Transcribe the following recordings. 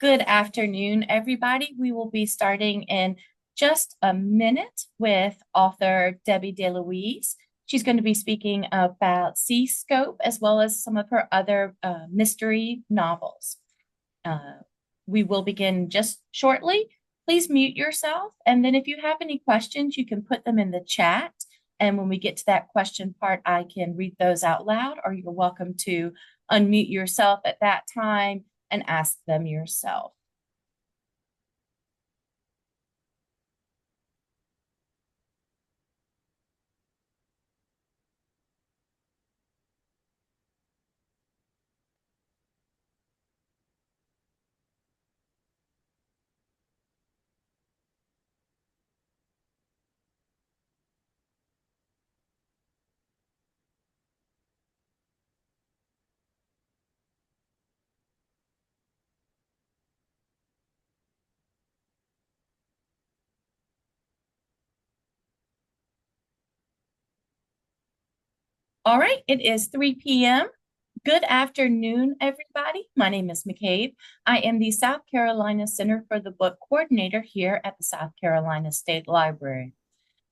Good afternoon, everybody. We will be starting in just a minute with author Debbie DeLuise. She's going to be speaking about Sea Scope as well as some of her other mystery novels. Uh, we will begin just shortly. Please mute yourself. And then if you have any questions, you can put them in the chat. And when we get to that question part, I can read those out loud, or you're welcome to unmute yourself at that time and ask them yourself. All right, it is 3 p.m. Good afternoon, everybody. My name is McCabe. I am the South Carolina Center for the Book Coordinator here at the South Carolina State Library.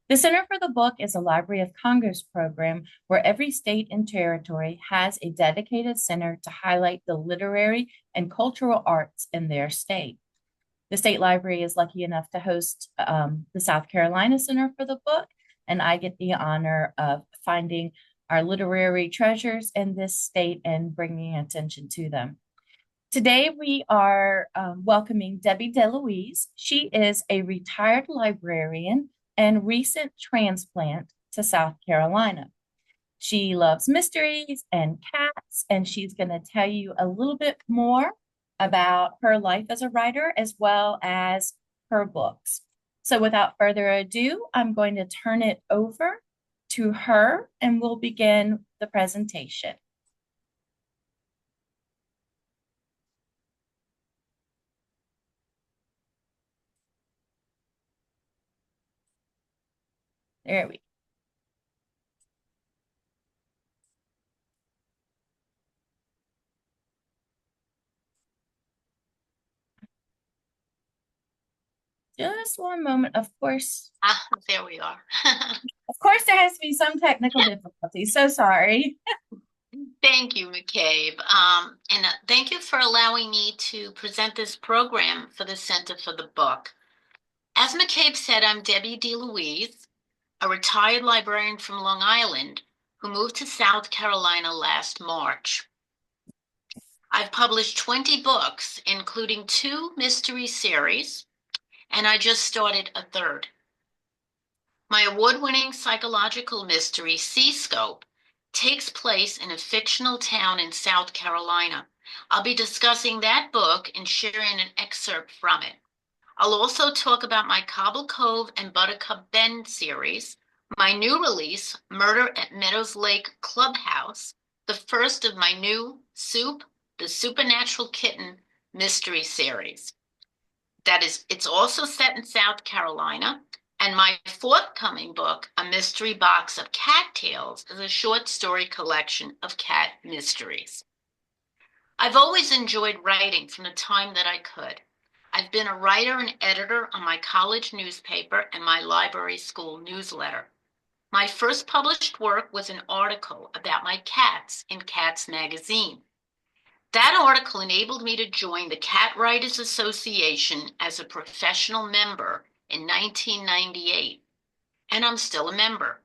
The Center for the Book is a Library of Congress program where every state and territory has a dedicated center to highlight the literary and cultural arts in their state. The state library is lucky enough to host the South Carolina Center for the Book, and I get the honor of finding our literary treasures in this state and bringing attention to them. Today, we are welcoming Debbie DeLuise. She is a retired librarian and recent transplant to South Carolina. She loves mysteries and cats, and she's going to tell you a little bit more about her life as a writer as well as her books. So, without further ado, I'm going to turn it over to her and we'll begin the presentation. There we go. Just one moment. There we are. Of course, there has to be some technical difficulties. So sorry. Thank you, McCabe. And thank you for allowing me to present this program for the Center for the Book. As McCabe said, I'm Debbie DeLuise, a retired librarian from Long Island who moved to South Carolina last March. I've published 20 books, including 2 mystery series, and I just started a third. My award-winning psychological mystery, Sea Scope, takes place in a fictional town in South Carolina. I'll be discussing that book and sharing an excerpt from it. I'll also talk about my Cobble, Cove and Buttercup Bend series, my new release, Murder at Meadows Lake Clubhouse, the first of my new Soup, the Supernatural Kitten mystery series. It's also set in South Carolina. And my forthcoming book, A Mystery Box of Cat Tales, is a short story collection of cat mysteries. I've always enjoyed writing from the time that I could. I've been a writer and editor on my college newspaper and my library school newsletter. My first published work was an article about my cats in Cats magazine. That article enabled me to join the Cat Writers Association as a professional member in 1998, and I'm still a member.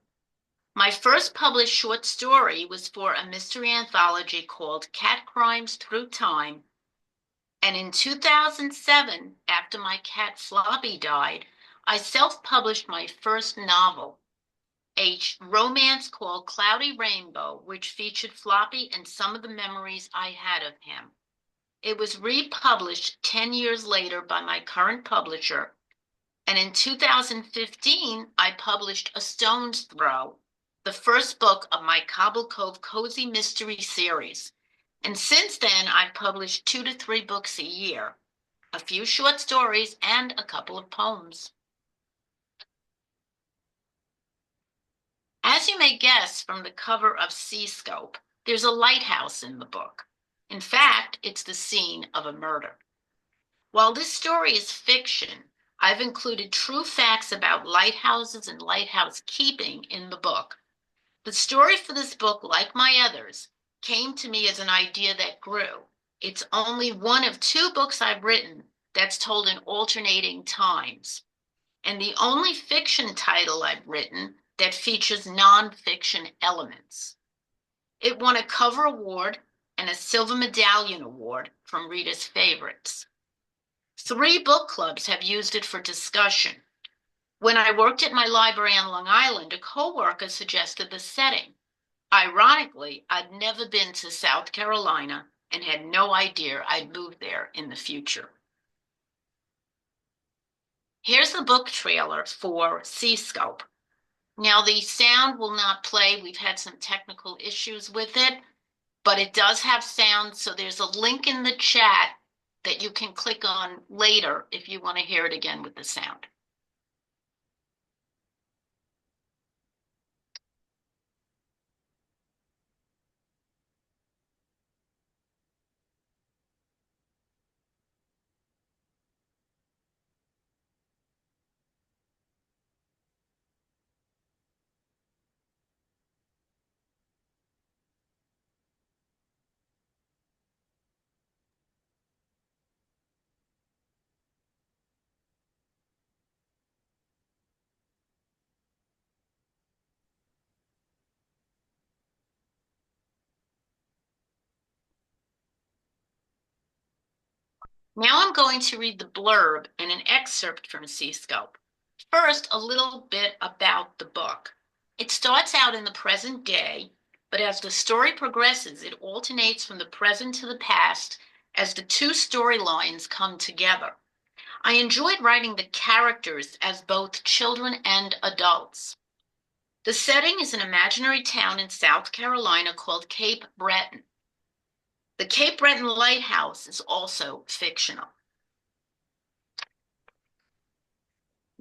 My first published short story was for a mystery anthology called Cat Crimes Through Time, and in 2007, after my cat Floppy died, I self-published my first novel, a romance called Cloudy Rainbow, which featured Floppy and some of the memories I had of him. It was republished 10 years later by my current publisher, and in 2015, I published A Stone's Throw, the first book of my Cobble Cove Cozy Mystery series. And since then, I've published 2 to 3 books a year, a few short stories, and a couple of poems. As you may guess from the cover of Sea Scope, there's a lighthouse in the book. In fact, it's the scene of a murder. While this story is fiction, I've included true facts about lighthouses and lighthouse keeping in the book. The story for this book, like my others, came to me as an idea that grew. It's only one of two books I've written that's told in alternating times, and the only fiction title I've written that features nonfiction elements. It won a cover award and a Silver Medallion Award from Readers' Favorites. 3 book clubs have used it for discussion. When I worked at my library on Long Island, a coworker suggested the setting. Ironically, I'd never been to South Carolina and had no idea I'd move there in the future. Here's the book trailer for Seascope. Now, the sound will not play. We've had some technical issues with it, but it does have sound, so there's a link in the chat that you can click on later if you want to hear it again with the sound. Now I'm going to read the blurb and an excerpt from Seascope. First, a little bit about the book. It starts out in the present day, but as the story progresses, it alternates from the present to the past as the two storylines come together. I enjoyed writing the characters as both children and adults. The setting is an imaginary town in South Carolina called Cape Breton. The Cape Breton Lighthouse is also fictional.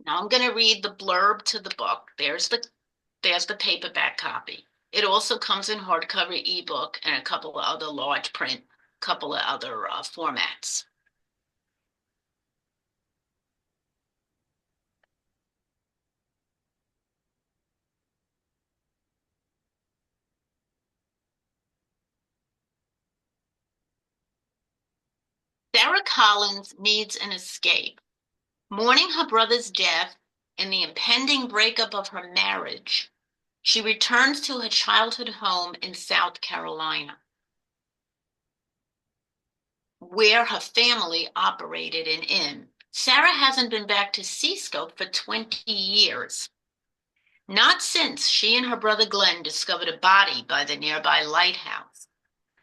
Now I'm going to read the blurb to the book. There's the paperback copy. It also comes in hardcover, ebook, and a couple of other large print, couple of other formats. Sarah Collins needs an escape. Mourning her brother's death and the impending breakup of her marriage, she returns to her childhood home in South Carolina, where her family operated an inn. Sarah hasn't been back to Seascope for 20 years. Not since she and her brother Glenn discovered a body by the nearby lighthouse.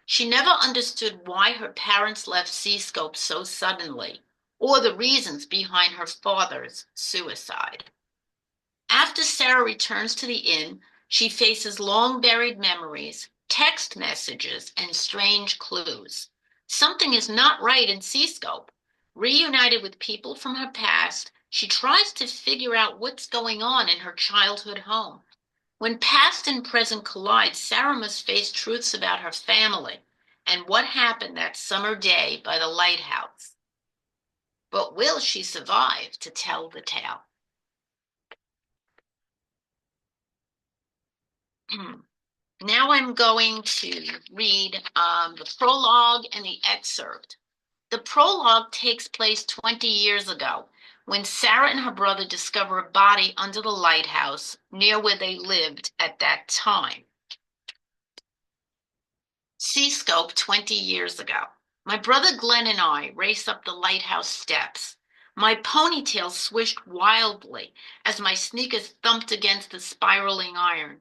She never understood why her parents left Seascope so suddenly, or the reasons behind her father's suicide. After Sarah returns to the inn, she faces long-buried memories, text messages, and strange clues. Something is not right in Seascope. Reunited with people from her past, she tries to figure out what's going on in her childhood home. When past and present collide, Sarah must face truths about her family and what happened that summer day by the lighthouse. But will she survive to tell the tale? Now I'm going to read the prologue and the excerpt. The prologue takes place 20 years ago when Sarah and her brother discover a body under the lighthouse near where they lived at that time. Seascope 20 years ago. My brother Glenn and I race up the lighthouse steps. My ponytail swished wildly as my sneakers thumped against the spiraling iron.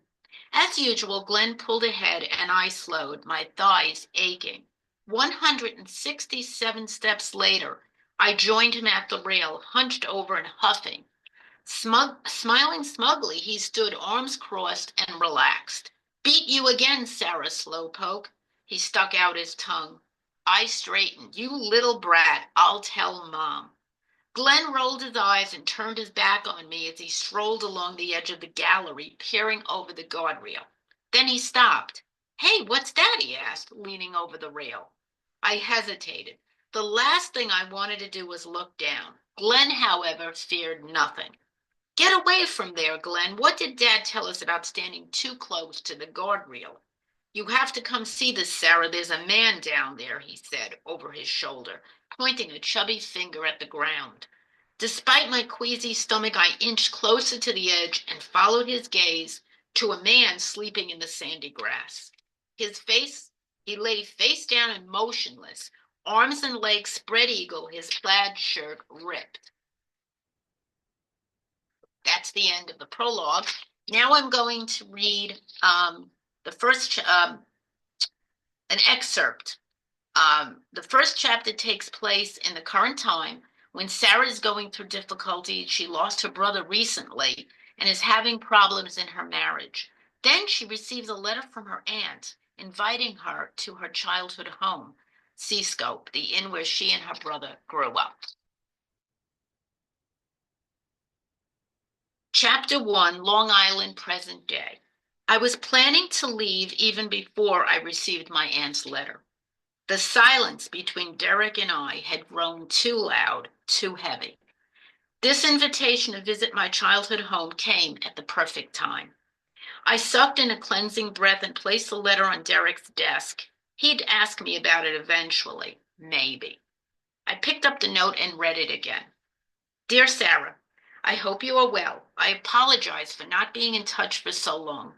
As usual, Glenn pulled ahead and I slowed, my thighs aching. 167 steps later, I joined him at the rail, hunched over and huffing. Smiling smugly, he stood arms crossed and relaxed. Beat you again, Sarah Slowpoke. He stuck out his tongue. I straightened. You little brat, I'll tell Mom. Glenn rolled his eyes and turned his back on me as he strolled along the edge of the gallery, peering over the guardrail. Then he stopped. Hey, what's that? He asked, leaning over the rail. I hesitated. The last thing I wanted to do was look down. Glenn, however, feared nothing. Get away from there, Glenn. What did Dad tell us about standing too close to the guardrail? You have to come see this, Sarah. There's a man down there, he said over his shoulder, pointing a chubby finger at the ground. Despite my queasy stomach, I inched closer to the edge and followed his gaze to a man sleeping in the sandy grass. He lay face down and motionless, arms and legs spread eagle, his plaid shirt ripped. That's the end of the prologue. Now I'm going to read the first an excerpt. The first chapter takes place in the current time when Sarah is going through difficulty. She lost her brother recently and is having problems in her marriage. Then she receives a letter from her aunt inviting her to her childhood home, Seascope, the inn where she and her brother grew up. Chapter 1, Long Island, present day. I was planning to leave even before I received my aunt's letter. The silence between Derek and I had grown too loud, too heavy. This invitation to visit my childhood home came at the perfect time. I sucked in a cleansing breath and placed the letter on Derek's desk. He'd ask me about it eventually, maybe. I picked up the note and read it again. Dear Sarah, I hope you are well. I apologize for not being in touch for so long.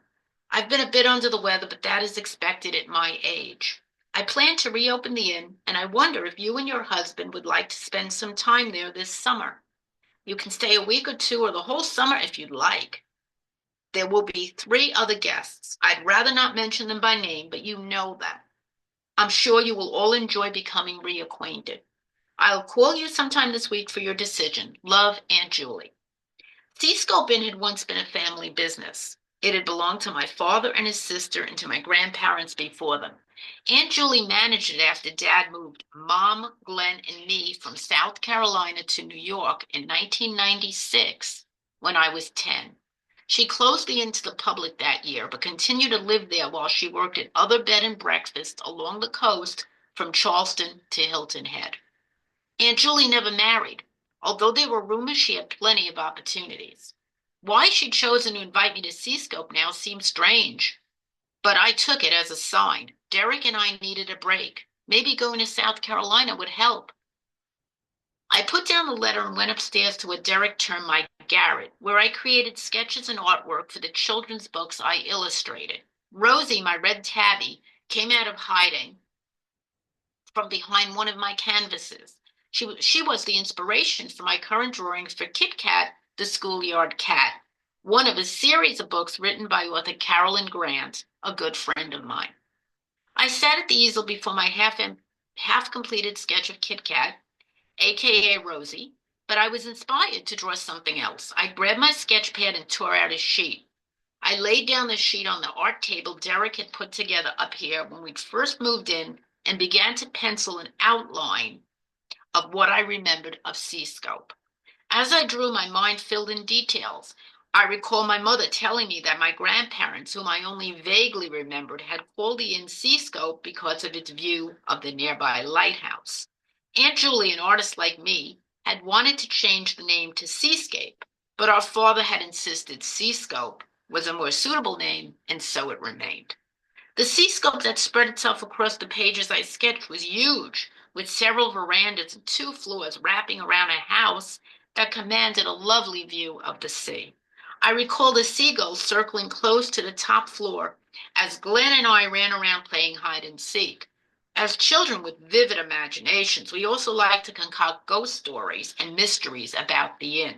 I've been a bit under the weather, but that is expected at my age. I plan to reopen the inn, and I wonder if you and your husband would like to spend some time there this summer. You can stay a week or two or the whole summer if you'd like. There will be 3 other guests. I'd rather not mention them by name, but you know them. I'm sure you will all enjoy becoming reacquainted. I'll call you sometime this week for your decision. Love, Aunt Julie. Seascope Inn had once been a family business. It had belonged to my father and his sister and to my grandparents before them. Aunt Julie managed it after Dad moved Mom, Glenn, and me from South Carolina to New York in 1996 when I was 10. She closed the inn to the public that year, but continued to live there while she worked at other bed and breakfasts along the coast from Charleston to Hilton Head. Aunt Julie never married, although there were rumors she had plenty of opportunities. Why she'd chosen to invite me to Seascope now seemed strange, but I took it as a sign. Derek and I needed a break. Maybe going to South Carolina would help. I put down the letter and went upstairs to what Derek termed my garret, where I created sketches and artwork for the children's books I illustrated. Rosie, my red tabby, came out of hiding from behind one of my canvases. She was the inspiration for my current drawings for Kit Kat, the schoolyard cat, one of a series of books written by author Carolyn Grant, a good friend of mine. I sat at the easel before my half-completed sketch of Kit Kat, aka Rosie, but I was inspired to draw something else. I grabbed my sketch pad and tore out a sheet. I laid down the sheet on the art table Derek had put together up here when we first moved in and began to pencil an outline of what I remembered of Seascope. As I drew, my mind filled in details. I recall my mother telling me that my grandparents, whom I only vaguely remembered, had called the inn Seascope because of its view of the nearby lighthouse. Aunt Julie, an artist like me, had wanted to change the name to Seascape, but our father had insisted Seascope was a more suitable name, and so it remained. The seascope that spread itself across the pages I sketched was huge, with several verandas and 2 floors wrapping around a house that commanded a lovely view of the sea. I recall the seagulls circling close to the top floor as Glenn and I ran around playing hide and seek. As children with vivid imaginations, we also liked to concoct ghost stories and mysteries about the inn.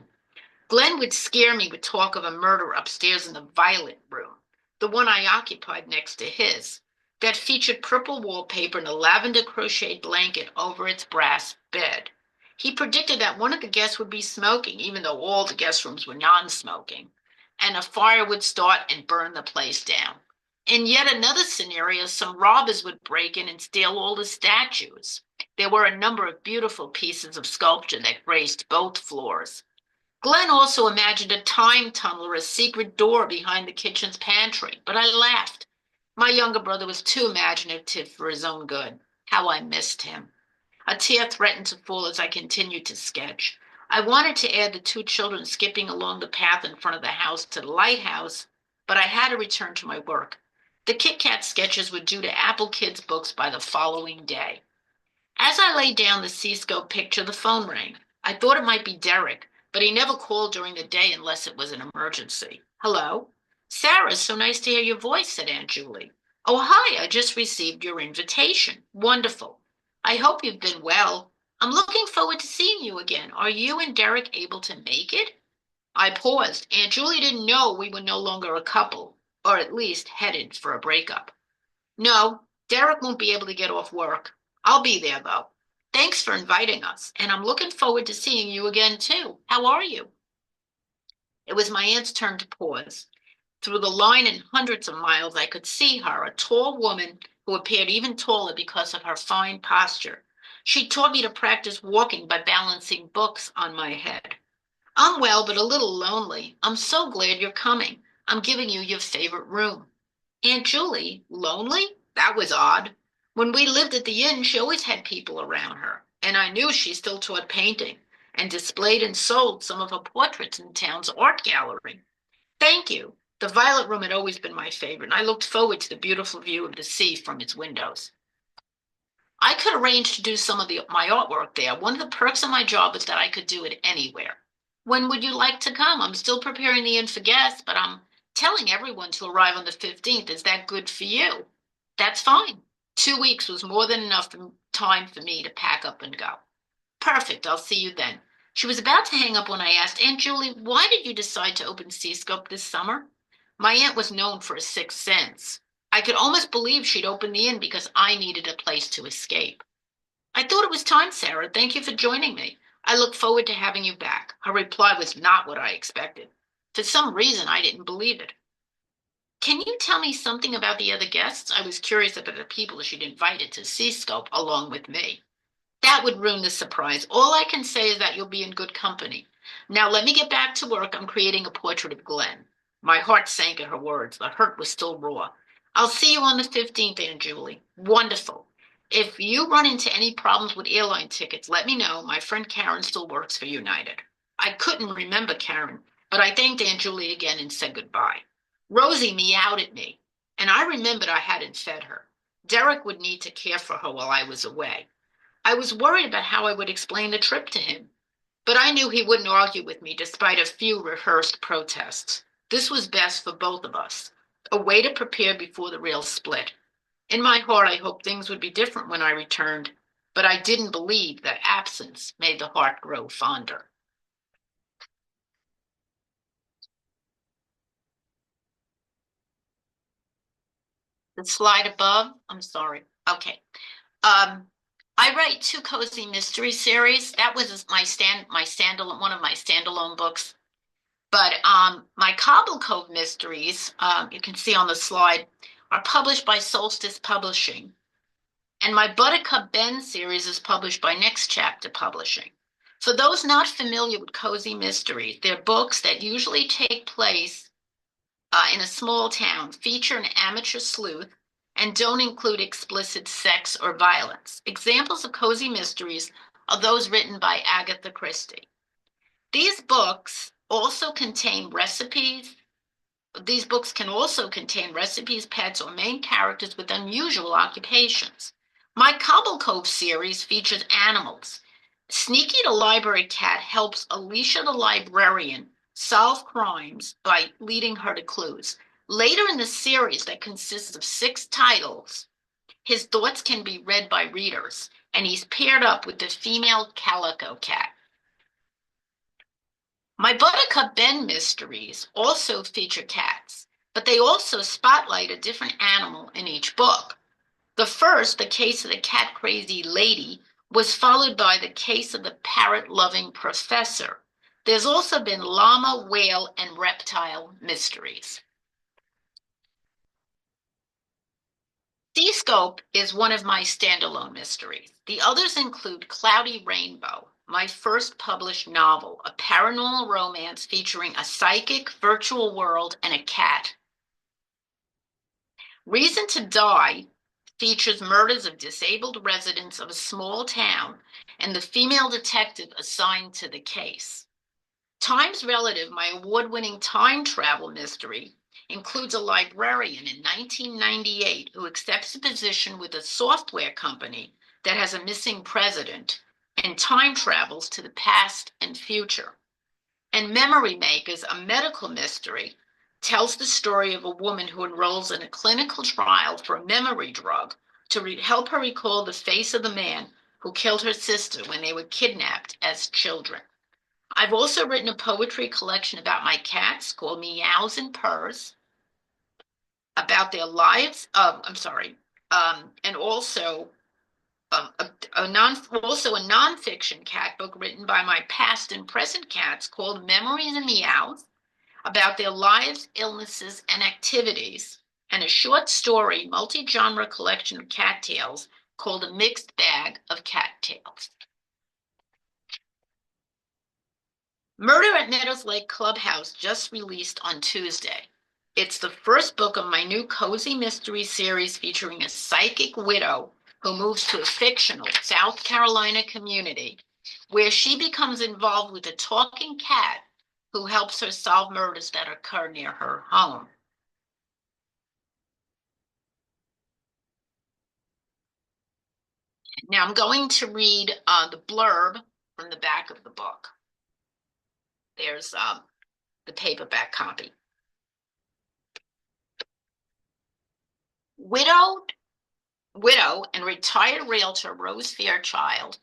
Glenn would scare me with talk of a murder upstairs in the violet room, the one I occupied next to his, that featured purple wallpaper and a lavender crocheted blanket over its brass bed. He predicted that one of the guests would be smoking, even though all the guest rooms were non-smoking, and a fire would start and burn the place down. In yet another scenario, some robbers would break in and steal all the statues. There were a number of beautiful pieces of sculpture that graced both floors. Glenn also imagined a time tunnel or a secret door behind the kitchen's pantry, but I laughed. My younger brother was too imaginative for his own good. How I missed him. A tear threatened to fall as I continued to sketch. I wanted to add the two children skipping along the path in front of the house to the lighthouse, but I had to return to my work. The Kit Kat sketches were due to Apple Kids books by the following day. As I laid down the C-scope picture, the phone rang. I thought it might be Derek, but he never called during the day unless it was an emergency. Hello? Sarah, so nice to hear your voice, said Aunt Julie. Oh, hi, I just received your invitation. Wonderful. I hope you've been well. I'm looking forward to seeing you again. Are you and Derek able to make it? I paused. Aunt Julie didn't know we were no longer a couple, or at least headed for a breakup. No, Derek won't be able to get off work. I'll be there, though. Thanks for inviting us, and I'm looking forward to seeing you again, too. How are you? It was my aunt's turn to pause. Through the line and hundreds of miles, I could see her, a tall woman who appeared even taller because of her fine posture. She taught me to practice walking by balancing books on my head. I'm well, but a little lonely. I'm so glad you're coming. I'm giving you your favorite room. Aunt Julie, lonely? That was odd. When we lived at the inn, she always had people around her, and I knew she still taught painting and displayed and sold some of her portraits in town's art gallery. Thank you. The violet room had always been my favorite, and I looked forward to the beautiful view of the sea from its windows. I could arrange to do some of my artwork there. One of the perks of my job is that I could do it anywhere. When would you like to come? I'm still preparing the inn for guests, but I'm telling everyone to arrive on the 15th. Is that good for you? That's fine. 2 weeks was more than enough time for me to pack up and go. Perfect. I'll see you then. She was about to hang up when I asked, Aunt Julie, why did you decide to open Seascope this summer? My aunt was known for a sixth sense. I could almost believe she'd opened the inn because I needed a place to escape. I thought it was time, Sarah. Thank you for joining me. I look forward to having you back. Her reply was not what I expected. For some reason, I didn't believe it. Can you tell me something about the other guests? I was curious about the people she'd invited to Seascope along with me. That would ruin the surprise. All I can say is that you'll be in good company. Now let me get back to work. I'm creating a portrait of Glenn. My heart sank at her words. The hurt was still raw. I'll see you on the 15th, Aunt Julie. Wonderful. If you run into any problems with airline tickets, let me know. My friend Karen still works for United. I couldn't remember Karen, but I thanked Aunt Julie again and said goodbye. Rosie meowed at me, and I remembered I hadn't fed her. Derek would need to care for her while I was away. I was worried about how I would explain the trip to him, but I knew he wouldn't argue with me despite a few rehearsed protests. This was best for both of us, a way to prepare before the real split. In my heart, I hoped things would be different when I returned, but I didn't believe that absence made the heart grow fonder. The slide above, I'm sorry. Okay. Um, I write two cozy mystery series. That was my standalone one of my standalone books. But my Cove mysteries, you can see on the slide, are published by Solstice Publishing. And my Buttercup Ben series is published by Next Chapter Publishing. For those not familiar with cozy mysteries, they're books that usually take place in a small town, feature an amateur sleuth, and don't include explicit sex or violence. Examples of cozy mysteries are those written by Agatha Christie. These books also contain recipes. These books can also contain recipes, pets, or main characters with unusual occupations. My Cobble series features animals. Sneaky the Library Cat helps Alicia the librarian solve crimes by leading her to clues. Later in the series, that consists of 6 titles, his thoughts can be read by readers, and he's paired up with the female Calico Cat. My Buttercup Ben mysteries also feature cats, but they also spotlight a different animal in each book. The first, The Case of the Cat-Crazy Lady, was followed by The Case of the Parrot-Loving Professor. There's also been llama, whale, and reptile mysteries. Seascope is one of my standalone mysteries. The others include Cloudy Rainbow, my first published novel, a paranormal romance featuring a psychic, virtual world, and a cat. Reason to Die features murders of disabled residents of a small town and the female detective assigned to the case. Time's Relative, my award-winning time travel mystery, includes a librarian in 1998 who accepts a position with a software company that has a missing president and time travels to the past and future. And Memory Makers, a medical mystery, tells the story of a woman who enrolls in a clinical trial for a memory drug to help her recall the face of the man who killed her sister when they were kidnapped as children. I've also written a poetry collection about my cats called Meows and Purrs, about their lives. And also also a nonfiction cat book written by my past and present cats called Memories and Meows, about their lives, illnesses, and activities, and a short story, multi-genre collection of cat tales called A Mixed Bag of Cat Tales. Murder at Meadows Lake Clubhouse just released on Tuesday. It's the first book of my new cozy mystery series featuring a psychic widow who moves to a fictional South Carolina community where she becomes involved with a talking cat who helps her solve murders that occur near her home. Now I'm going to read the blurb from the back of the book. There's the paperback copy. Widow and retired realtor Rose Fairchild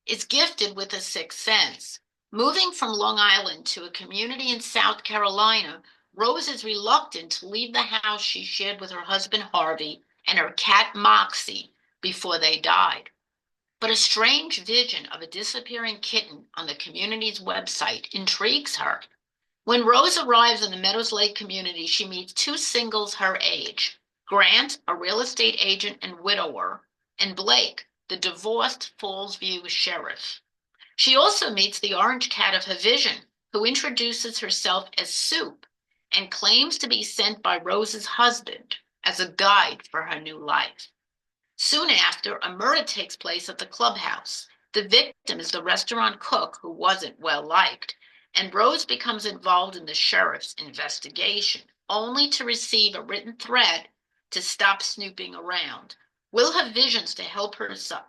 is gifted with a sixth sense. Moving from Long Island to a community in South Carolina, Rose is reluctant to leave the house she shared with her husband Harvey and her cat Moxie before they died. But a strange vision of a disappearing kitten on the community's website intrigues her. When Rose arrives in the Meadows Lake community, she meets two singles her age, Grant, a real estate agent and widower, and Blake, the divorced Falls View sheriff. She also meets the orange cat of her vision, who introduces herself as Soup and claims to be sent by Rose's husband as a guide for her new life. Soon after, a murder takes place at the clubhouse. The victim is the restaurant cook who wasn't well liked, and Rose becomes involved in the sheriff's investigation, only to receive a written threat to stop snooping around. Will her visions help her solve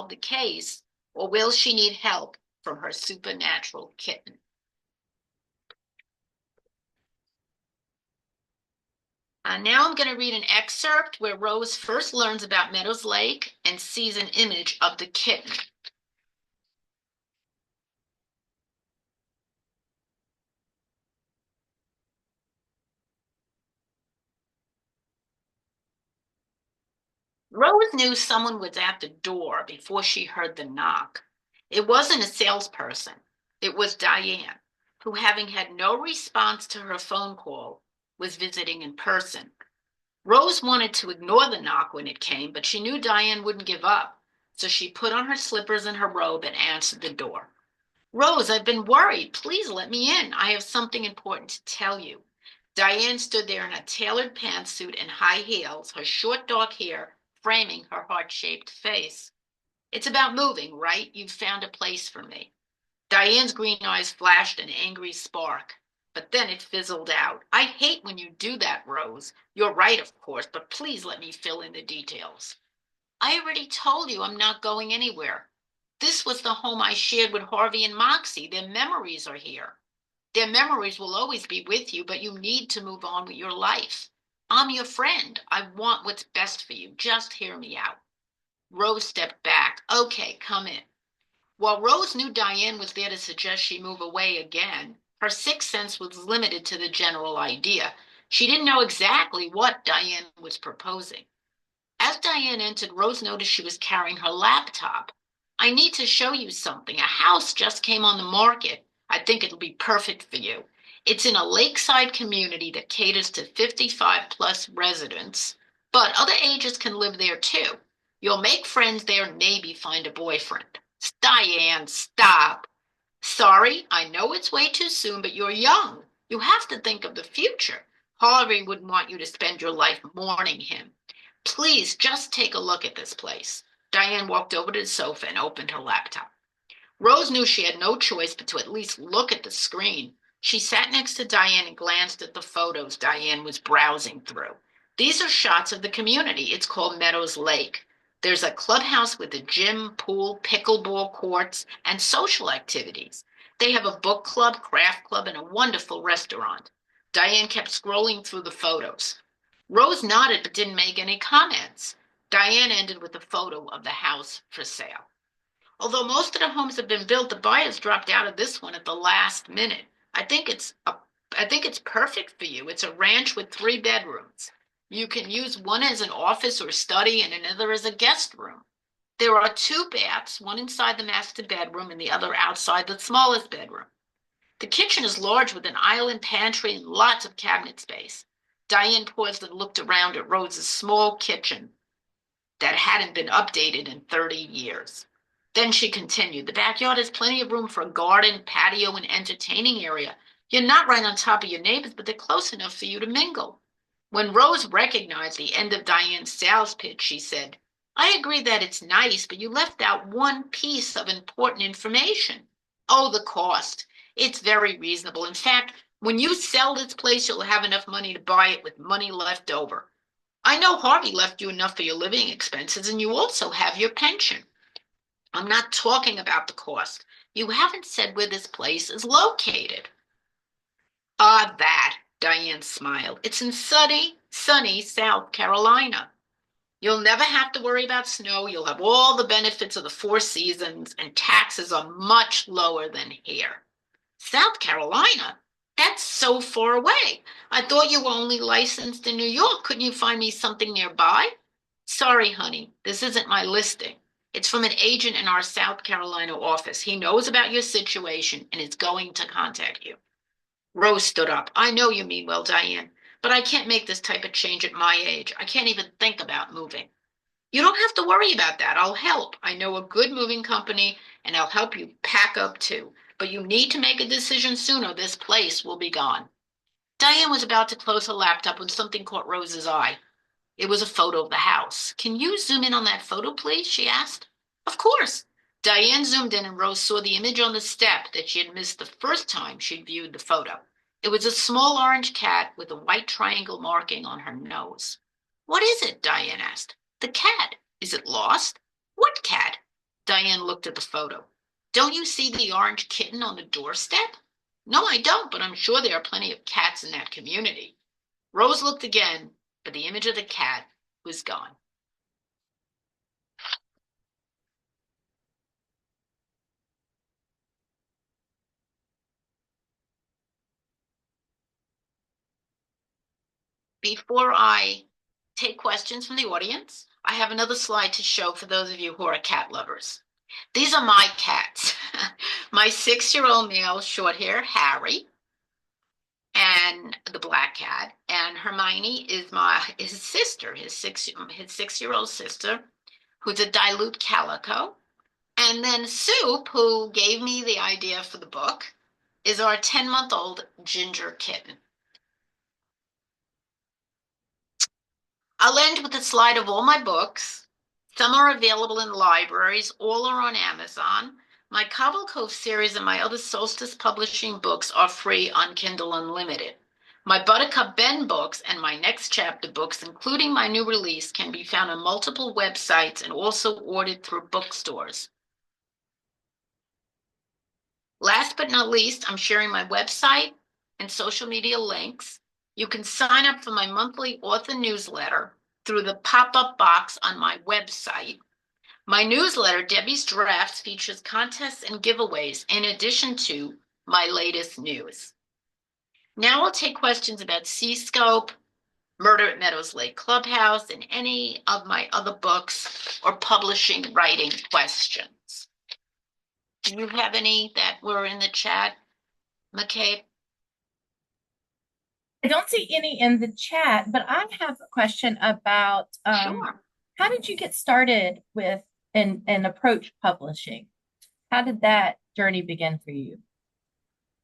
the case, or will she need help from her supernatural kitten? Now I'm going to read an excerpt where Rose first learns about Meadows Lake and sees an image of the kitten. Rose knew someone was at the door before she heard the knock. It wasn't a salesperson. It was Diane, who, having had no response to her phone call, was visiting in person. Rose wanted to ignore the knock when it came, but she knew Diane wouldn't give up, so she put on her slippers and her robe and answered the door. Rose, I've been worried. Please let me in. I have something important to tell you. Diane stood there in a tailored pantsuit and high heels, her short dark hair framing her heart-shaped face. It's about moving, right? You've found a place for me. Diane's green eyes flashed an angry spark, but then it fizzled out. I hate when you do that, Rose. You're right, of course, but please let me fill in the details. I already told you I'm not going anywhere. This was the home I shared with Harvey and Moxie. Their memories are here. Their memories will always be with you, but you need to move on with your life. I'm your friend. I want what's best for you. Just hear me out. Rose stepped back. Okay, come in. While Rose knew Diane was there to suggest she move away again, her sixth sense was limited to the general idea. She didn't know exactly what Diane was proposing. As Diane entered, Rose noticed she was carrying her laptop. I need to show you something. A house just came on the market. I think it'll be perfect for you. It's in a lakeside community that caters to 55 plus residents, but other ages can live there too. You'll make friends there and maybe find a boyfriend. Diane, stop. Sorry, I know it's way too soon, but you're young. You have to think of the future. Harvey wouldn't want you to spend your life mourning him. Please just take a look at this place. Diane walked over to the sofa and opened her laptop. Rose knew she had no choice but to at least look at the screen. She sat next to Diane and glanced at the photos Diane was browsing through. These are shots of the community. It's called Meadows Lake. There's a clubhouse with a gym, pool, pickleball courts, and social activities. They have a book club, craft club, and a wonderful restaurant. Diane kept scrolling through the photos. Rose nodded but didn't make any comments. Diane ended with a photo of the house for sale. Although most of the homes have been built, the buyers dropped out of this one at the last minute. I think it's perfect for you. It's a ranch with 3 bedrooms. You can use one as an office or study and another as a guest room. There are 2 baths, one inside the master bedroom and the other outside the smallest bedroom. The kitchen is large with an island pantry and lots of cabinet space. Diane paused and looked around at Rose's small kitchen that hadn't been updated in 30 years. Then she continued, the backyard has plenty of room for a garden, patio, and entertaining area. You're not right on top of your neighbors, but they're close enough for you to mingle. When Rose recognized the end of Diane's sales pitch, she said, I agree that it's nice, but you left out one piece of important information. Oh, the cost. It's very reasonable. In fact, when you sell this place, you'll have enough money to buy it with money left over. I know Harvey left you enough for your living expenses, and you also have your pension. I'm not talking about the cost. You haven't said where this place is located. Ah, that, Diane smiled. It's in sunny South Carolina. You'll never have to worry about snow. You'll have all the benefits of the 4 seasons, and taxes are much lower than here. South Carolina? That's so far away. I thought you were only licensed in New York. Couldn't you find me something nearby? Sorry, honey, this isn't my listing. It's from an agent in our South Carolina office. He knows about your situation and is going to contact you. Rose stood up. I know you mean well, Diane, but I can't make this type of change at my age. I can't even think about moving. You don't have to worry about that. I'll help. I know a good moving company and I'll help you pack up too. But you need to make a decision soon or this place will be gone. Diane was about to close her laptop when something caught Rose's eye. It was a photo of the house. Can you zoom in on that photo, please? She asked. Of course. Diane zoomed in and Rose saw the image on the step that she had missed the first time she'd viewed the photo. It was a small orange cat with a white triangle marking on her nose. What is it? Diane asked. The cat. Is it lost? What cat? Diane looked at the photo. Don't you see the orange kitten on the doorstep? No, I don't, but I'm sure there are plenty of cats in that community. Rose looked again, but the image of the cat was gone. Before I take questions from the audience, I have another slide to show for those of you who are cat lovers. These are my cats. My 6-year-old male short hair, Harry, and the black cat, and Hermione is his sister, his 6-year-old sister, who's a dilute calico. And then Soup, who gave me the idea for the book, is our 10-month-old ginger kitten. I'll end with a slide of all my books. Some are available in libraries, all are on Amazon. My Cove series and my other Solstice Publishing books are free on Kindle Unlimited. My Buttercup Ben books and my Next Chapter books, including my new release, can be found on multiple websites and also ordered through bookstores. Last but not least, I'm sharing my website and social media links. You can sign up for my monthly author newsletter through the pop-up box on my website. My newsletter, Debbie's Drafts, features contests and giveaways in addition to my latest news. Now I'll take questions about Seascope, Murder at Meadows Lake Clubhouse, and any of my other books or publishing writing questions. Do you have any that were in the chat, McCabe? I don't see any in the chat, but I have a question about Sure. how did you get started with and approach publishing? How did that journey begin for you?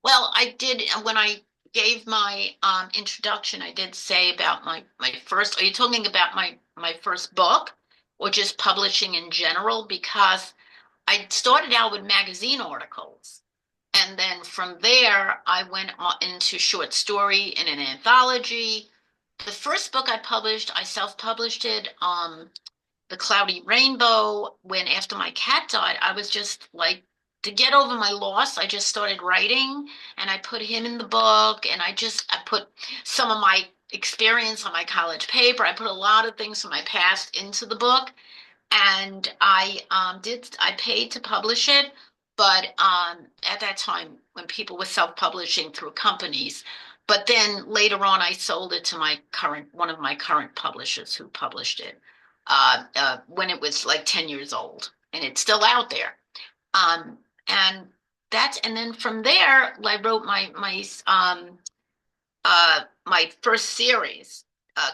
Well, I did when I gave my introduction, I did say about my first, are you talking about my first book or just publishing in general? Because I started out with magazine articles. And then from there, I went into short story in an anthology. The first book I published, I self-published it. The Cloudy Rainbow, when after my cat died, I was just like, to get over my loss, I just started writing and I put him in the book and I put some of my experience on my college paper. I put a lot of things from my past into the book and I paid to publish it, but at that time when people were self-publishing through companies, but then later on I sold it to my current one of my current publishers who published it when it was like 10 years old, and it's still out there. And and then from there I wrote my first series,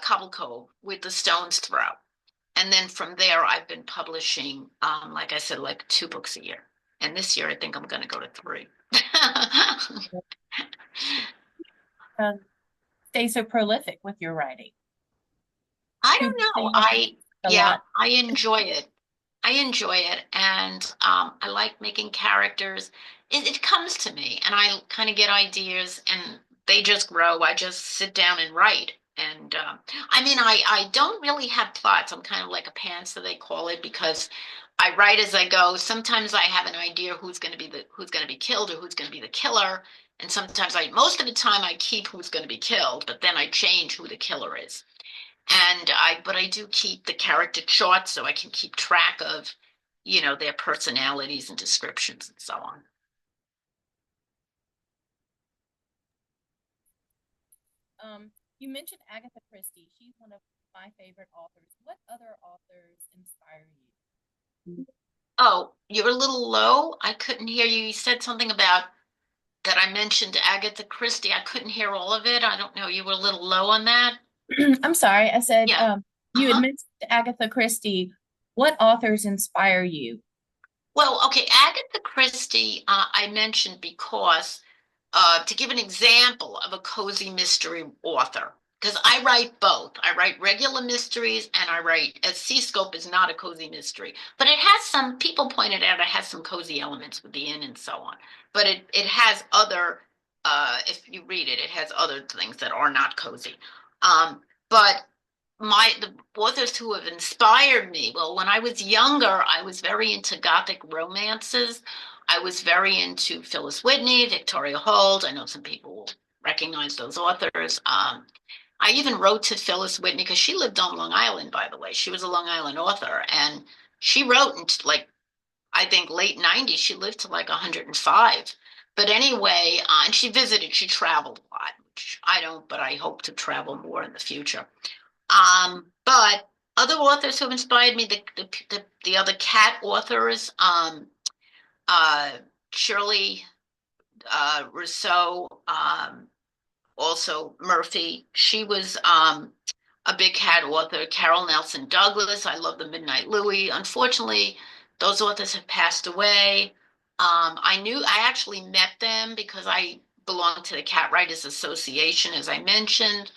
Cobble with the Stone's Throw. And then from there, I've been publishing, like I said, like 2 books a year. And this year, I think I'm going to go to 3. Um, Stay so prolific with your writing. I Two books don't a know. year, a Yeah, lot. I enjoy it. I enjoy it. And I like making characters. It comes to me, and I kind of get ideas, and they just grow. I just sit down and write. And I mean, I don't really have plots. I'm kind of like a pantser, they call it, because I write as I go. Sometimes I have an idea who's going to be killed or who's going to be the killer. And sometimes most of the time I keep who's going to be killed, but then I change who the killer is. But I do keep the character charts so I can keep track of, their personalities and descriptions and so on. You mentioned Agatha Christie. She's one of my favorite authors. What other authors inspire you? Oh, you're a little low. I couldn't hear you. You said something about that I mentioned Agatha Christie. I couldn't hear all of it. I don't know. You were a little low on that. I'm sorry. I said Yeah. you had Uh-huh. mentioned Agatha Christie. What authors inspire you? Well, okay, Agatha Christie, I mentioned because to give an example of a cozy mystery author, because I write both. I write regular mysteries and I write, as Seascope is not a cozy mystery, but it has some, people pointed out it has some cozy elements with the inn and so on. But it has other, if you read it, it has other things that are not cozy. But the authors who have inspired me, well, when I was younger, I was very into gothic romances. I was very into Phyllis Whitney, Victoria Holt. I know some people will recognize those authors. I even wrote to Phyllis Whitney because she lived on Long Island, by the way. She was a Long Island author, and she wrote in like, I think late 90s. She lived to like 105. But anyway, and she visited, she traveled a lot, which I don't, but I hope to travel more in the future. But other authors who have inspired me, the other cat authors, uh, Shirley Rousseau, also Murphy. She was a big cat author. Carol Nelson Douglas. I love the Midnight Louie. Unfortunately, those authors have passed away. I actually met them because I belong to the Cat Writers Association, as I mentioned.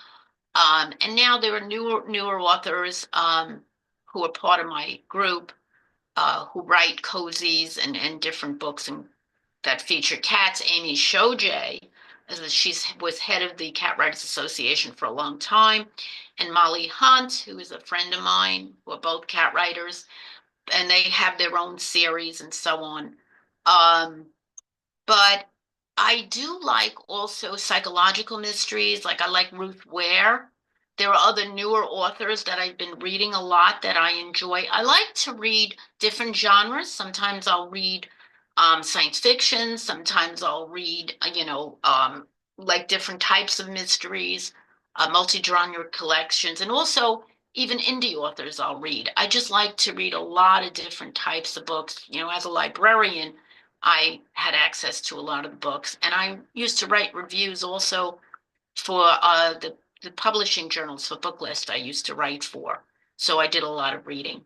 And now there are newer authors who are part of my group who write cozies and different books that feature cats. Amy Shojay, she was head of the Cat Writers Association for a long time, and Molly Hunt, who is a friend of mine, who are both cat writers, and they have their own series and so on. Um, but I do like also psychological mysteries. Like I like Ruth Ware. There are other newer authors that I've been reading a lot that I enjoy. I like to read different genres. Sometimes I'll read science fiction. Sometimes I'll read, like different types of mysteries, multi-genre collections, and also even indie authors I'll read. I just like to read a lot of different types of books. As a librarian, I had access to a lot of the books, and I used to write reviews also for the publishing journals for Booklist I used to write for. So I did a lot of reading.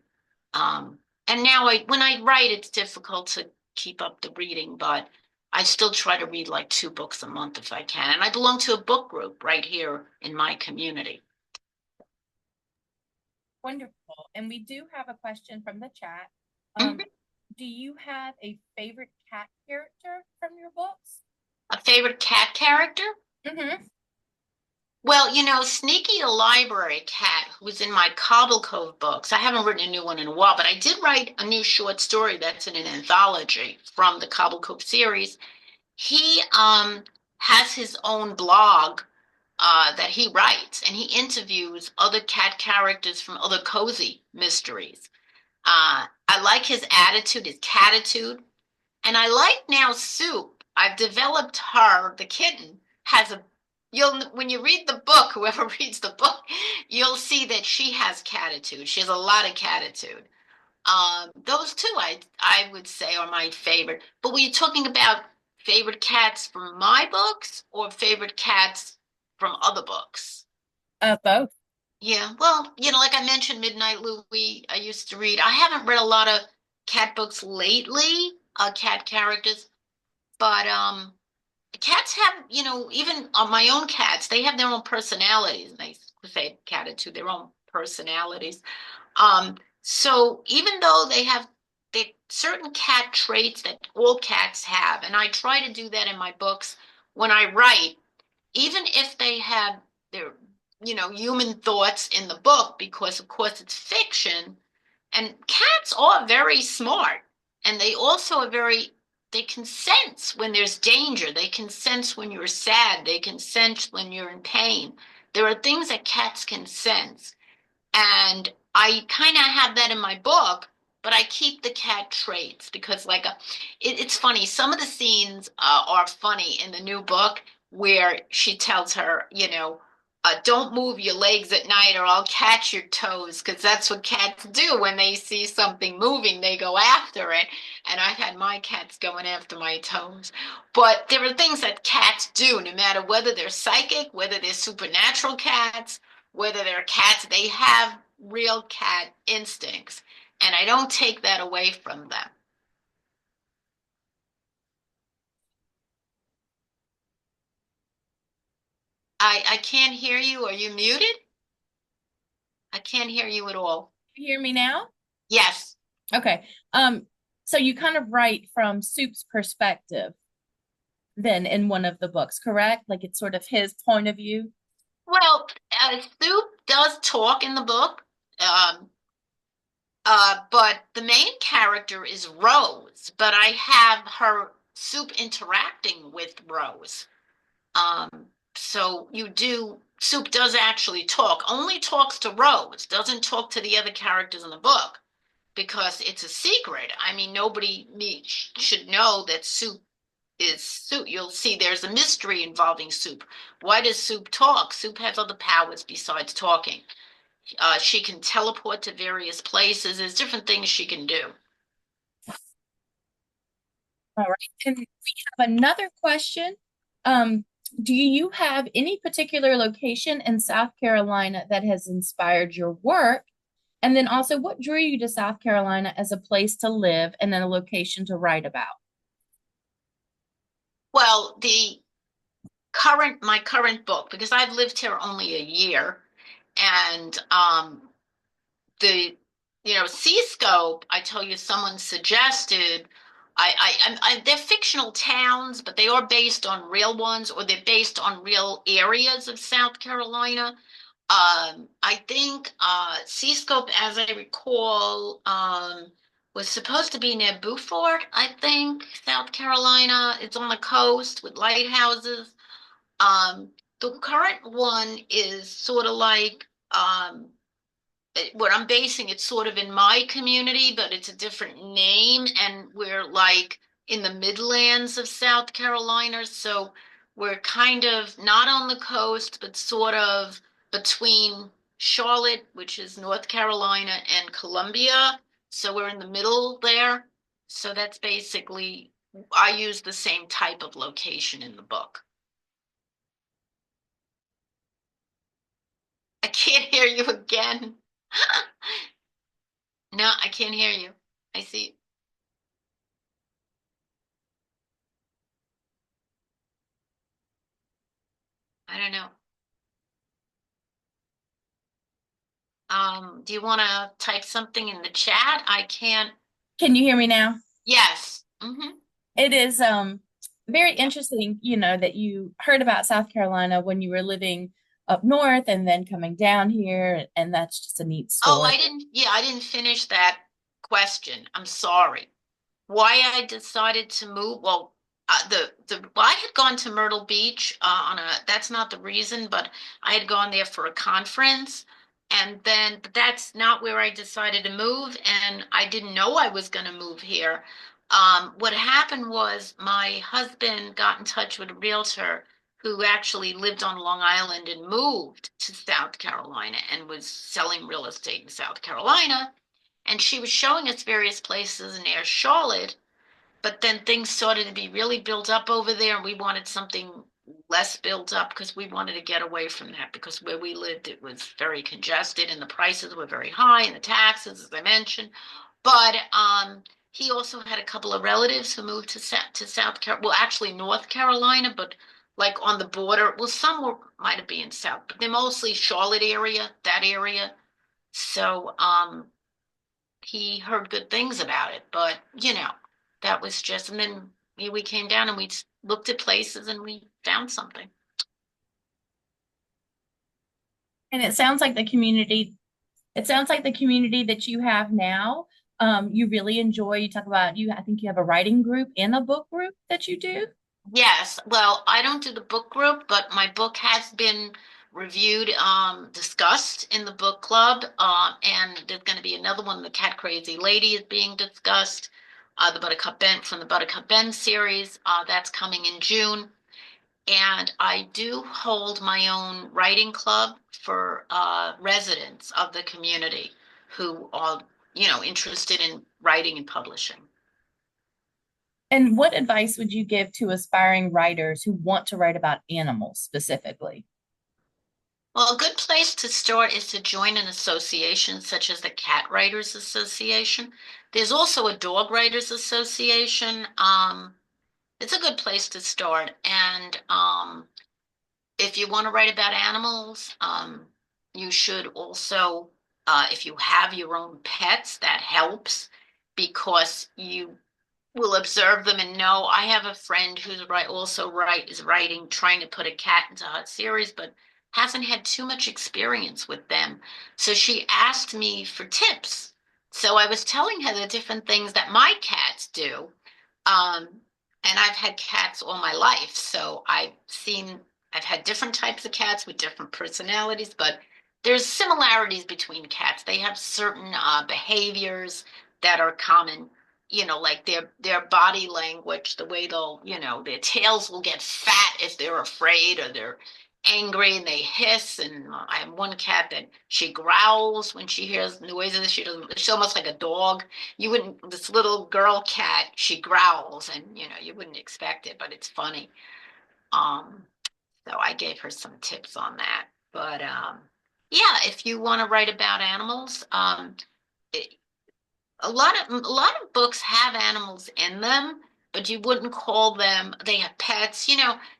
Um, and now when I write, it's difficult to keep up the reading, but I still try to read like 2 books a month if I can. And I belong to a book group right here in my community. Wonderful. And we do have a question from the chat. Mhm. Do you have a favorite cat character from your books? A favorite cat character? Mm-hmm. Well, Sneaky the library cat who was in my Cove books. I haven't written a new one in a while, but I did write a new short story that's in an anthology from the Cove series. He has his own blog that he writes, and he interviews other cat characters from other cozy mysteries. I like his attitude, his catitude, and I like now Soup. I've developed her, the kitten, has a you'll when you read the book, whoever reads the book, you'll see that she has catitude. She has a lot of catitude. Those two I would say are my favorite. But were you talking about favorite cats from my books or favorite cats from other books? Both. Yeah, well, like I mentioned, Midnight Louie, I used to read. I haven't read a lot of cat books lately, cat characters, but cats have, even my own cats, they have their own personalities. They say catitude, their own personalities. So even though they have certain cat traits that all cats have, and I try to do that in my books when I write, even if they have their, human thoughts in the book, because of course it's fiction, and cats are very smart, and they also are they can sense when there's danger. They can sense when you're sad. They can sense when you're in pain. There are things that cats can sense. And I kind of have that in my book, but I keep the cat traits because, like, it's funny. Some of the scenes are funny in the new book where she tells her, don't move your legs at night or I'll catch your toes, because that's what cats do when they see something moving, they go after it. And I've had my cats going after my toes. But there are things that cats do, no matter whether they're psychic, whether they're supernatural cats, whether they're cats, they have real cat instincts. And I don't take that away from them. I can't hear you. Are you muted? I can't hear you at all. You hear me now? Yes. Okay. So you kind of write from Soup's perspective then in one of the books, correct? Like it's sort of his point of view. Well, Soup does talk in the book, but the main character is Rose, but I have her Soup interacting with Rose. So Soup does actually talk, only talks to Rose, doesn't talk to the other characters in the book because it's a secret. I mean, nobody should know that Soup is Soup. You'll see there's a mystery involving Soup. Why does Soup talk? Soup has other powers besides talking. She can teleport to various places. There's different things she can do. All right. And we have another question. Um, do you have any particular location in South Carolina that has inspired your work? And then also, what drew you to South Carolina as a place to live and then a location to write about? Well, my current book, because I've lived here only a year, and the Seascope, I tell you, someone suggested. They're fictional towns, but they are based on real ones, or they're based on real areas of South Carolina. I think Seascope, as I recall, was supposed to be near Beaufort, I think, South Carolina. It's on the coast with lighthouses. The current one is sort of like what I'm basing it sort of in my community, but it's a different name, and we're like in the Midlands of South Carolina, so we're kind of not on the coast, but sort of between Charlotte, which is North Carolina, and Columbia. So we're in the middle there. So that's basically, I use the same type of location in the book. I can't hear you again. No, I can't hear you. I see. I don't know. Do you want to type something in the chat? I can't. Can you hear me now? Yes. It is very interesting, that you heard about South Carolina when you were living up north and then coming down here, and that's just a neat Oh, story. I didn't finish that question. I'm sorry. Why I decided to move? Well, well, I had gone to Myrtle Beach on a, that's not the reason, but I had gone there for a conference. And then, but that's not where I decided to move. And I didn't know I was going to move here. What happened was my husband got in touch with a realtor who actually lived on Long Island and moved to South Carolina and was selling real estate in South Carolina. And she was showing us various places near Charlotte, but then things started to be really built up over there, and we wanted something less built up because we wanted to get away from that because where we lived, it was very congested and the prices were very high and the taxes, as I mentioned. But he also had a couple of relatives who moved to South Carolina, well, actually North Carolina, but like on the border. Well, some were might have been in South, but they're mostly Charlotte area, that area. So he heard good things about it, but that was just, and then we came down and we looked at places and we found something. And it sounds like the community that you have now, you really enjoy. You talk about I think you have a writing group and a book group that you do. Yes, well, I don't do the book group, but my book has been reviewed, discussed in the book club, and there's going to be another one, The Cat Crazy Lady, is being discussed. The Buttercup Ben from the Buttercup Ben series, that's coming in June. And I do hold my own writing club for residents of the community who are, interested in writing and publishing. And what advice would you give to aspiring writers who want to write about animals specifically? Well, a good place to start is to join an association such as the Cat Writers Association. There's also a Dog Writers Association. It's a good place to start. And if you want to write about animals, you should also, if you have your own pets, that helps because you will observe them and know. I have a friend who's is writing, trying to put a cat into her series, but hasn't had too much experience with them. So she asked me for tips. So I was telling her the different things that my cats do. Um, and I've had cats all my life, so I've had different types of cats with different personalities, but there's similarities between cats. They have certain behaviors that are common, like their body language, the way their tails will get fat if they're afraid or they're angry and they hiss. And I have one cat that she growls when she hears noises. She doesn't, she's almost like a dog. You wouldn't, this little girl cat, she growls and you wouldn't expect it, but it's funny. Um, so I gave her some tips on that. But yeah, if you want to write about animals, it, a lot of books have animals in them, but you wouldn't call them, they have pets,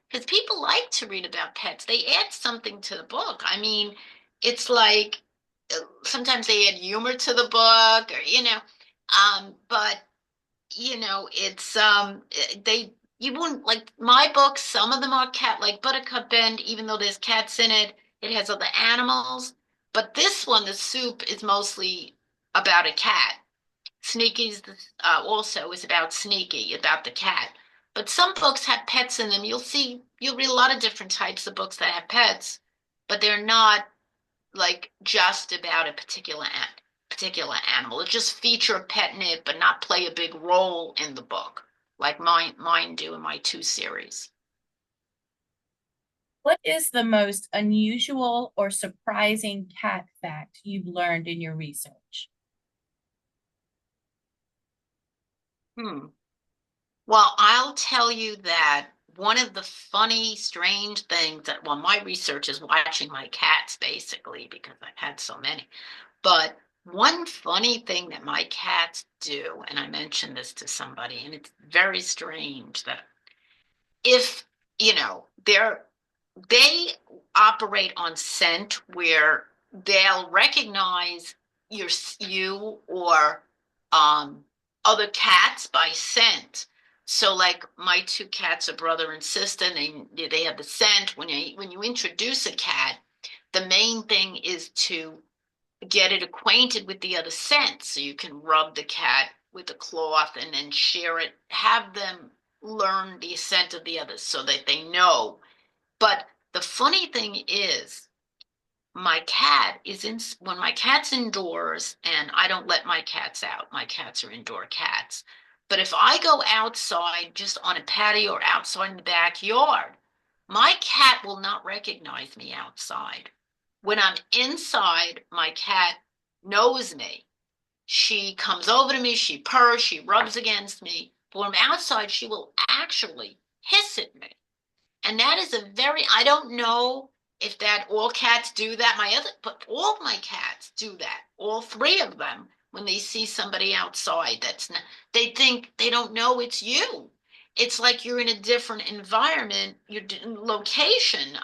because people like to read about pets. They add something to the book. I mean, it's like sometimes they add humor to the book or but it's they you wouldn't like my books, some of them are cat like Buttercup Bend, even though there's cats in it, it has other animals. But this one, the soup, is mostly about a cat. Sneaky's also is about Sneaky, about the cat. But some books have pets in them. You'll read a lot of different types of books that have pets, but they're not like just about a particular animal. It just feature a pet in it, but not play a big role in the book, like mine do in my two series. What is the most unusual or surprising cat fact you've learned in your research? Hmm. Well, I'll tell you that one of the funny, strange things that, well, my research is watching my cats basically because I've had so many. But one funny thing that my cats do, and I mentioned this to somebody, and it's very strange that if, they're they operate on scent where they'll recognize your you or other cats by scent. So like my two cats are brother and sister, and they have the scent. When you introduce a cat, the main thing is to get it acquainted with the other scent so you can rub the cat with a cloth and then share it, have them learn the scent of the others so that they know. But the funny thing is, my cat is in when my cat's indoors, and I don't let my cats out. My cats are indoor cats. But if I go outside just on a patio or outside in the backyard, my cat will not recognize me outside. When I'm inside, my cat knows me. She comes over to me, she purrs, she rubs against me. But when I'm outside, she will actually hiss at me. And that is a very, I don't know if that all cats do that. But all my cats do that. All three of them, when they see somebody outside, they think they don't know it's you. It's like you're in a different environment, your location.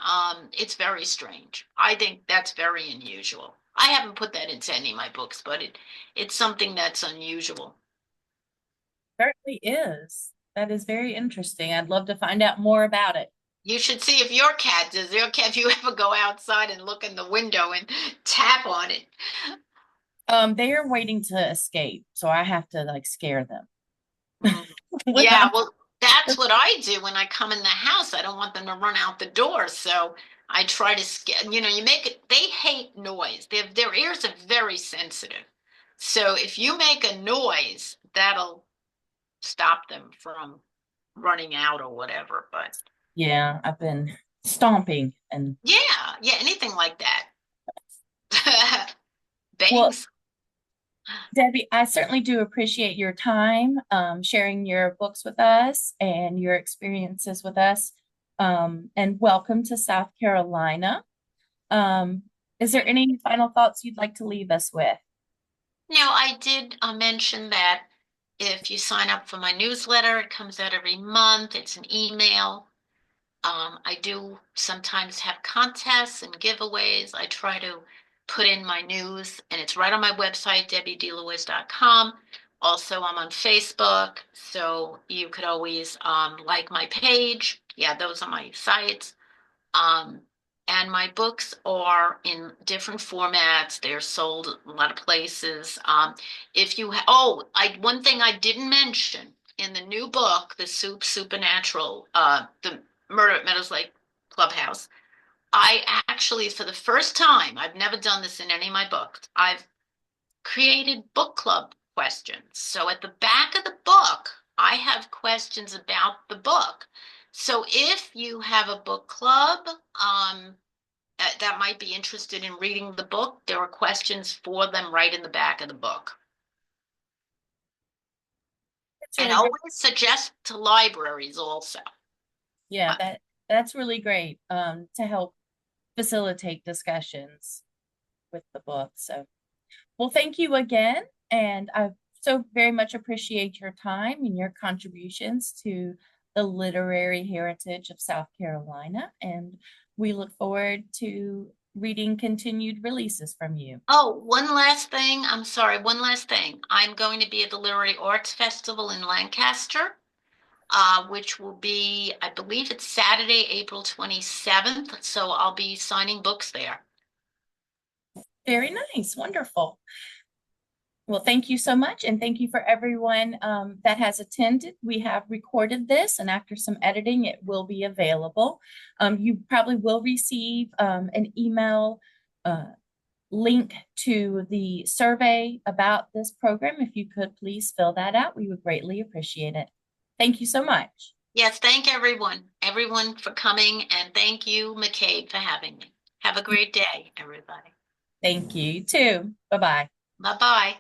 It's very strange. I think that's very unusual. I haven't put that into any of my books, but it's something that's unusual. Certainly is. That is very interesting. I'd love to find out more about it. You should see if your cat does. Your cat, if you ever go outside and look in the window and tap on it. They are waiting to escape, so I have to like scare them. Mm. When Yeah, I'm, well, that's what I do when I come in the house. I don't want them to run out the door, so I try to scare. You make it. They hate noise. Their ears are very sensitive. So if you make a noise, that'll stop them from running out or whatever. But yeah, I've been stomping and yeah, yeah, anything like that. well, Bangs. Debbie, I certainly do appreciate your time sharing your books with us and your experiences with us. And welcome to South Carolina. Um, is there any final thoughts you'd like to leave us with? Now, I did mention that if you sign up for my newsletter, it comes out every month. It's an email. I do sometimes have contests and giveaways. I try to put in my news, and it's right on my website, debbiedlewis.com. Also, I'm on Facebook, so you could always like my page. Yeah, those are my sites. Um, and my books are in different formats. They're sold a lot of places. If you one thing I didn't mention in the new book, the Supernatural, the Murder at Meadows Lake Clubhouse. I actually, for the first time, I've never done this in any of my books. I've created book club questions. So at the back of the book, I have questions about the book. So if you have a book club that might be interested in reading the book, there are questions for them right in the back of the book. It's And really great. always suggest to libraries also. Yeah, But that's really great to help facilitate discussions with the book. So, well, thank you again, and I so very much appreciate your time and your contributions to the literary heritage of South Carolina, and we look forward to reading continued releases from you. oh, one last thing. I'm sorry, one last thing. I'm going to be at the Literary Arts Festival in Lancaster, which will be, I believe it's Saturday, April 27th. So I'll be signing books there. Very nice, wonderful. Well, thank you so much, and thank you for everyone that has attended. We have recorded this, and after some editing, it will be available. You probably will receive an email link to the survey about this program. If you could please fill that out, we would greatly appreciate it. Thank you so much. Yes, thank everyone for coming, and thank you, McCabe, for having me. Have a great day, everybody. Thank you too. Bye-bye. Bye-bye.